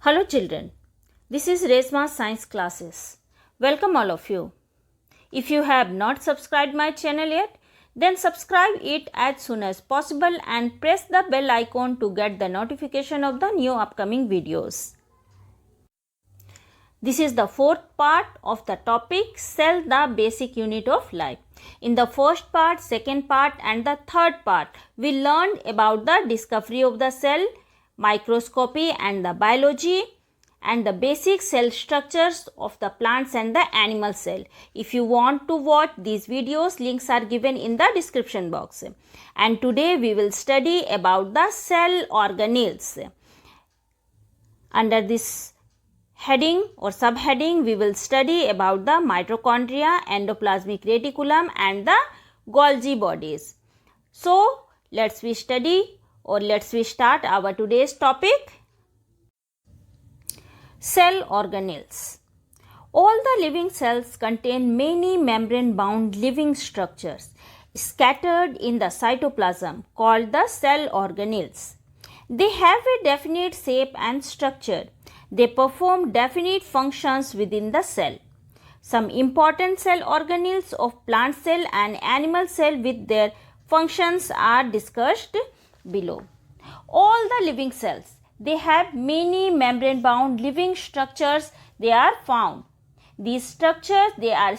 Hello children, this is Resma Science Classes. Welcome all of you. If you have not subscribed my channel yet, then subscribe it as soon as possible and press the bell icon to get the notification of the new upcoming videos. This is the fourth part of the topic Cell, the basic unit of life. In the first part, second part and the third part, we learned about the discovery of the cell, microscopy and the biology, and the basic cell structures of the plants and the animal cell. If you want to watch these videos, links are given in the description box. And today we will study about the cell organelles. Under this heading or subheading, we will study about the mitochondria, endoplasmic reticulum and the Golgi bodies. So, let's start our today's topic. Cell organelles. All the living cells contain many membrane-bound living structures scattered in the cytoplasm called the cell organelles. They have a definite shape and structure. They perform definite functions within the cell. Some important cell organelles of plant cell and animal cell with their functions are discussed below. All the living cells, they have many membrane bound living structures they are found. These structures, they are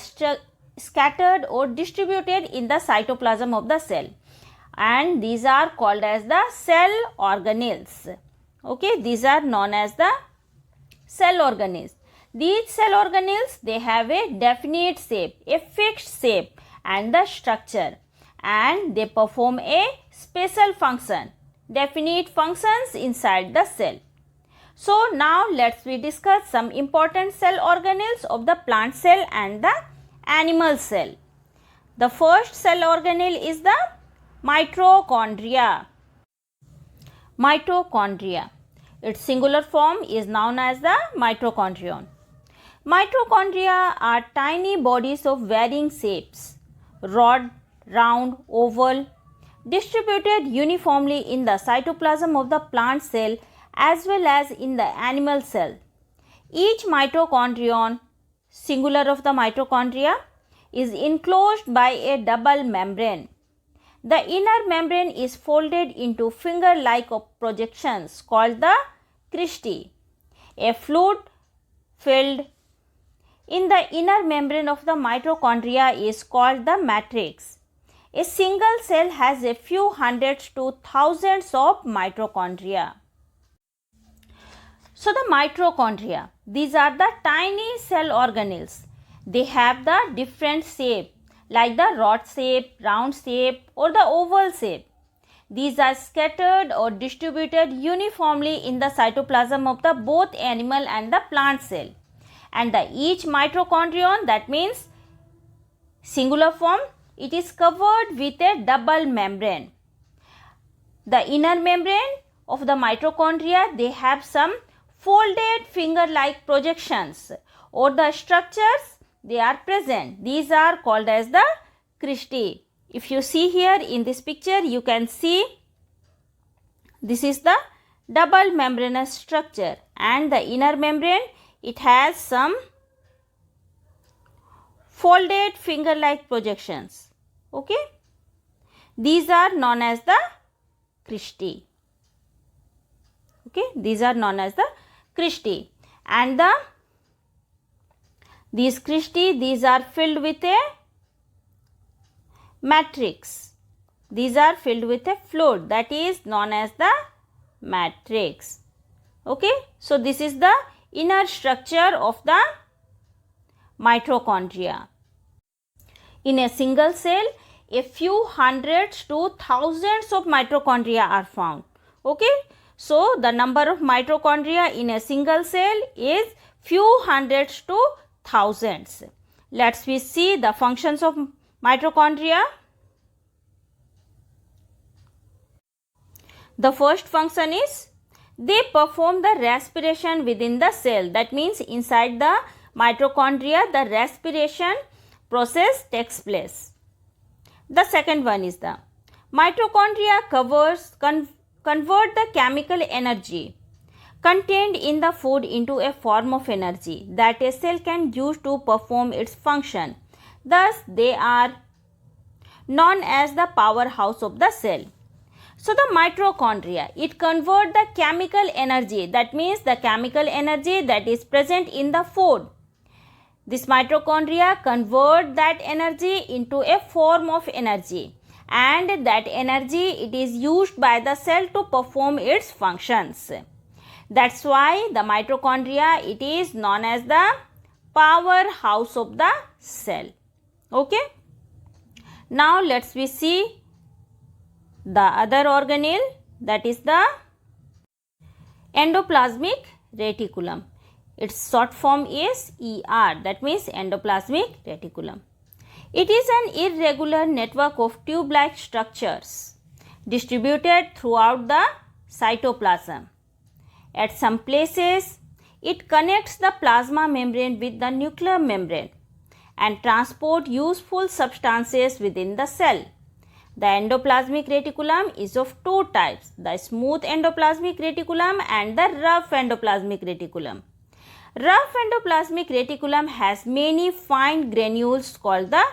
scattered or distributed in the cytoplasm of the cell, and these are called as the cell organelles. Okay, these are known as the cell organelles. These cell organelles, they have a definite shape, a fixed shape and the structure, and they perform a special function, definite functions inside the cell. So now let's discuss some important cell organelles of the plant cell and the animal cell. The first cell organelle is the mitochondria. Mitochondria. Its singular form is known as the mitochondrion. Mitochondria are tiny bodies of varying shapes, rod, round, oval, distributed uniformly in the cytoplasm of the plant cell as well as in the animal cell. Each mitochondrion, singular of the mitochondria, is enclosed by a double membrane. The inner membrane is folded into finger-like projections called the cristae. A fluid filled in the inner membrane of the mitochondria is called the matrix. A single cell has a few hundreds to thousands of mitochondria. So the mitochondria, these are the tiny cell organelles. They have the different shape, like the rod shape, round shape or the oval shape. These are scattered or distributed uniformly in the cytoplasm of the both animal and the plant cell. And the each mitochondrion, that means singular form, it is covered with a double membrane. The inner membrane of the mitochondria, they have some folded finger-like projections or the structures they are present. These are called as the cristae. If you see here in this picture, you can see this is the double membranous structure, and the inner membrane, it has some folded finger-like projections. Okay, these are known as the cristae. Okay, these are known as the cristae, and these cristae, these are filled with a matrix. These are filled with a fluid that is known as the matrix. Okay, so this is the inner structure of the mitochondria. In a single cell, a few hundreds to thousands of mitochondria are found. Okay, so the number of mitochondria in a single cell is few hundreds to thousands. Let's see the functions of mitochondria. The first function is they perform the respiration within the cell. That means inside the mitochondria, the respiration process takes place. The second one is the mitochondria convert the chemical energy contained in the food into a form of energy that a cell can use to perform its function. Thus, they are known as the powerhouse of the cell. So, the mitochondria, it converts the chemical energy, that means the chemical energy that is present in the food. This mitochondria convert that energy into a form of energy, and that energy it is used by the cell to perform its functions. That's why the mitochondria it is known as the powerhouse of the cell. Okay. Now let's we see the other organelle, that is the endoplasmic reticulum. Its short form is ER, that means endoplasmic reticulum. It is an irregular network of tube-like structures distributed throughout the cytoplasm. At some places, it connects the plasma membrane with the nuclear membrane and transport useful substances within the cell. The endoplasmic reticulum is of two types, the smooth endoplasmic reticulum and the rough endoplasmic reticulum. Rough endoplasmic reticulum has many fine granules called the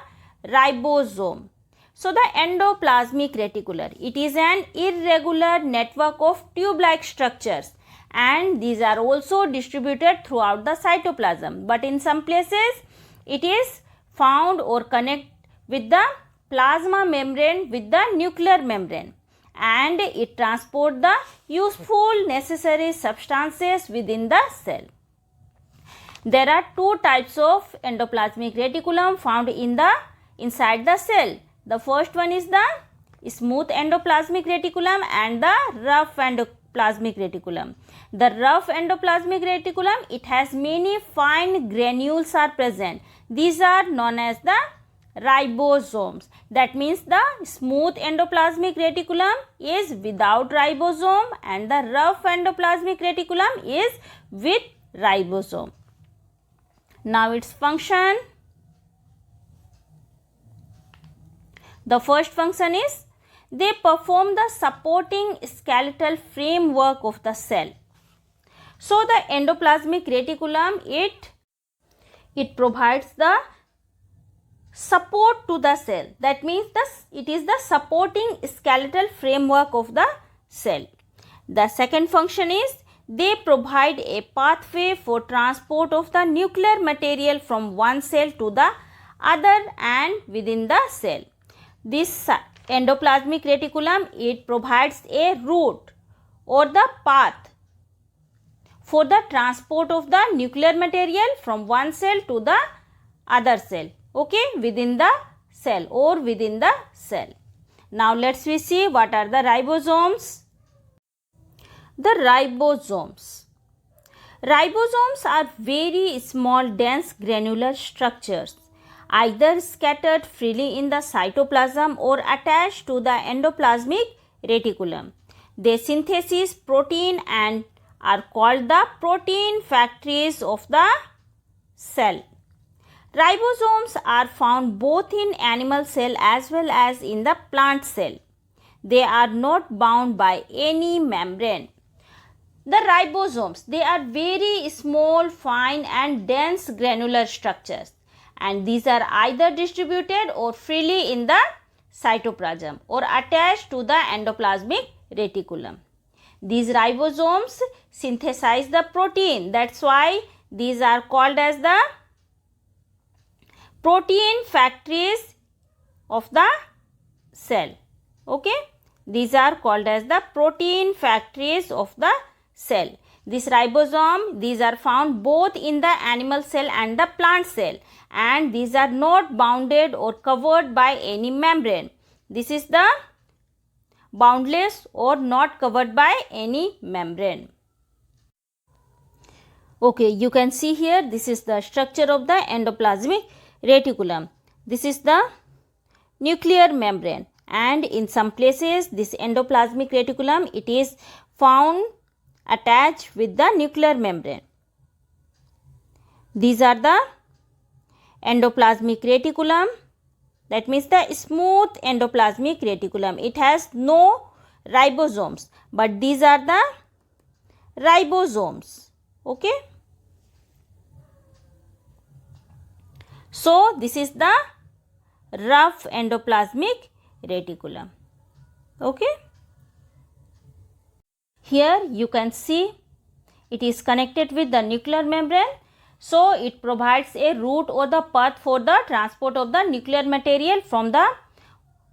ribosome. So, the endoplasmic reticulum, it is an irregular network of tube-like structures, and these are also distributed throughout the cytoplasm. But in some places, it is found or connect with the plasma membrane with the nuclear membrane, and it transport the useful necessary substances within the cell. There are two types of endoplasmic reticulum found inside the cell. The first one is the smooth endoplasmic reticulum and the rough endoplasmic reticulum. The rough endoplasmic reticulum, it has many fine granules are present. These are known as the ribosomes. That means the smooth endoplasmic reticulum is without ribosome and the rough endoplasmic reticulum is with ribosome. Now its function. The first function is they perform the supporting skeletal framework of the cell. So the endoplasmic reticulum it provides the support to the cell. That means it is the supporting skeletal framework of the cell. The second function is they provide a pathway for transport of the nuclear material from one cell to the other and within the cell. This endoplasmic reticulum, it provides a route or the path for the transport of the nuclear material from one cell to the other cell, okay, within the cell or within the cell. Now let's we see what are the ribosomes. The ribosomes. Ribosomes are very small dense granular structures either scattered freely in the cytoplasm or attached to the endoplasmic reticulum. They synthesize protein and are called the protein factories of the cell. Ribosomes are found both in animal cell as well as in the plant cell. They are not bound by any membrane. The ribosomes, they are very small, fine and dense granular structures, and these are either distributed or freely in the cytoplasm or attached to the endoplasmic reticulum. These ribosomes synthesize the protein. That's why these are called as the protein factories of the cell. Okay, these are called as the protein factories of the cell. This ribosome, these are found both in the animal cell and the plant cell, and these are not bounded or covered by any membrane. This is the boundless or not covered by any membrane. Okay, you can see here, this is the structure of the endoplasmic reticulum. This is the nuclear membrane, and in some places this endoplasmic reticulum, it is found attached with the nuclear membrane. These are the endoplasmic reticulum, that means the smooth endoplasmic reticulum. It has no ribosomes, but these are the ribosomes. Okay. So this is the rough endoplasmic reticulum. Okay. Here you can see it is connected with the nuclear membrane. So it provides a route or the path for the transport of the nuclear material from the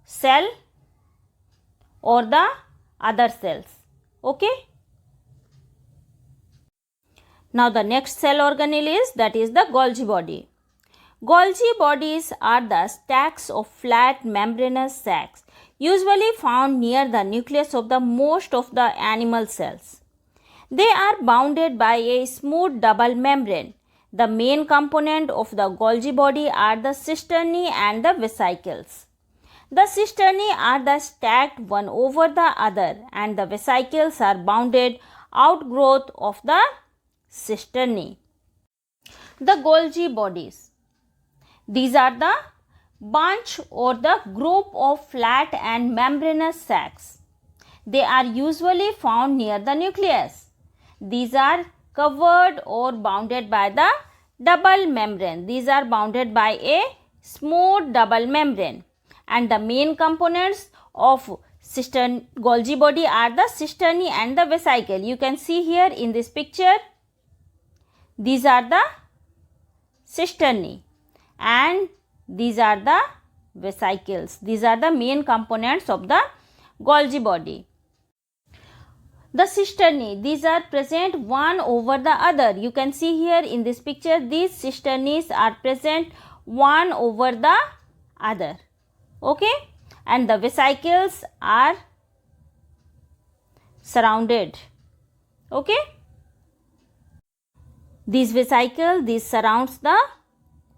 cell or the other cells. Okay. Now the next cell organelle is, that is the Golgi body. Golgi bodies are the stacks of flat membranous sacs usually found near the nucleus of the most of the animal cells. They are bounded by a smooth double membrane. The main component of the Golgi body are the cisternae and the vesicles. The cisternae are the stacked one over the other, and the vesicles are bounded outgrowth of the cisternae. The Golgi bodies. These are the bunch or the group of flat and membranous sacs. They are usually found near the nucleus. These are covered or bounded by the double membrane. These are bounded by a smooth double membrane. And the main components of Golgi body are the cisternae and the vesicle. You can see here in this picture, these are the cisternae and these are the vesicles. These are the main components of the Golgi body. The cisternae, these are present one over the other. You can see here in this picture, these cisternae are present one over the other. Okay, and the vesicles are surrounded. Okay, this vesicle, this surrounds the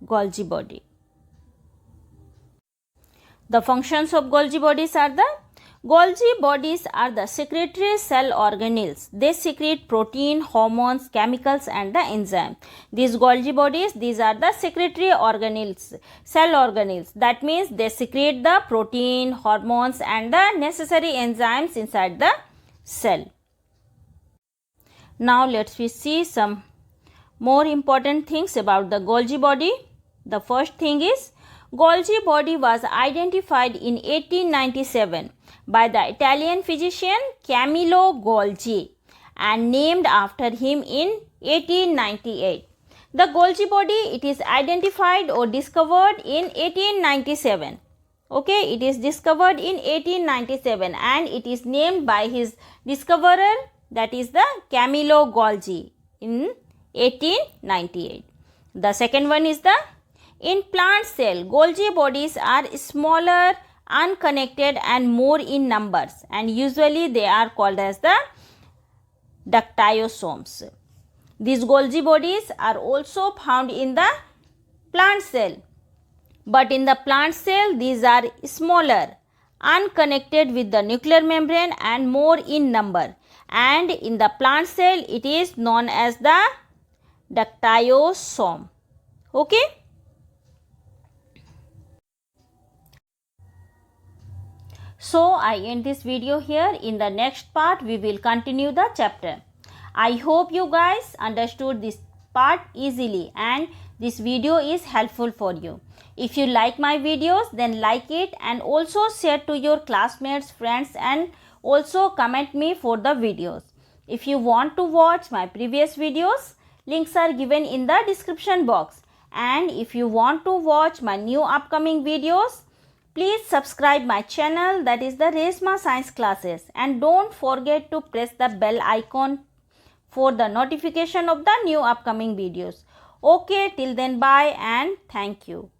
Golgi body. The functions of Golgi bodies are the Golgi bodies are the secretory cell organelles. They secrete protein, hormones, chemicals and the enzyme. These Golgi bodies, these are the secretory organelles, cell organelles. That means they secrete the protein, hormones and the necessary enzymes inside the cell. Now let's see some more important things about the Golgi body. The first thing is, Golgi body was identified in 1897 by the Italian physician Camillo Golgi and named after him in 1898. The Golgi body, it is identified or discovered in 1897. Okay, it is discovered in 1897 and it is named by his discoverer, that is the Camillo Golgi, in 1898. The second one is the, in plant cell, Golgi bodies are smaller, unconnected and more in numbers, and usually they are called as the ductiosomes. These Golgi bodies are also found in the plant cell, but in the plant cell these are smaller, unconnected with the nuclear membrane and more in number, and in the plant cell it is known as the ductiosome. Okay. So I end this video here. In the next part we will continue the chapter. I hope you guys understood this part easily and this video is helpful for you. If you like my videos, then like it and also share to your classmates, friends and also comment me for the videos. If you want to watch my previous videos, links are given in the description box. And if you want to watch my new upcoming videos, please subscribe my channel, that is the Reshma Science Classes, and don't forget to press the bell icon for the notification of the new upcoming videos. Okay, till then bye and thank you.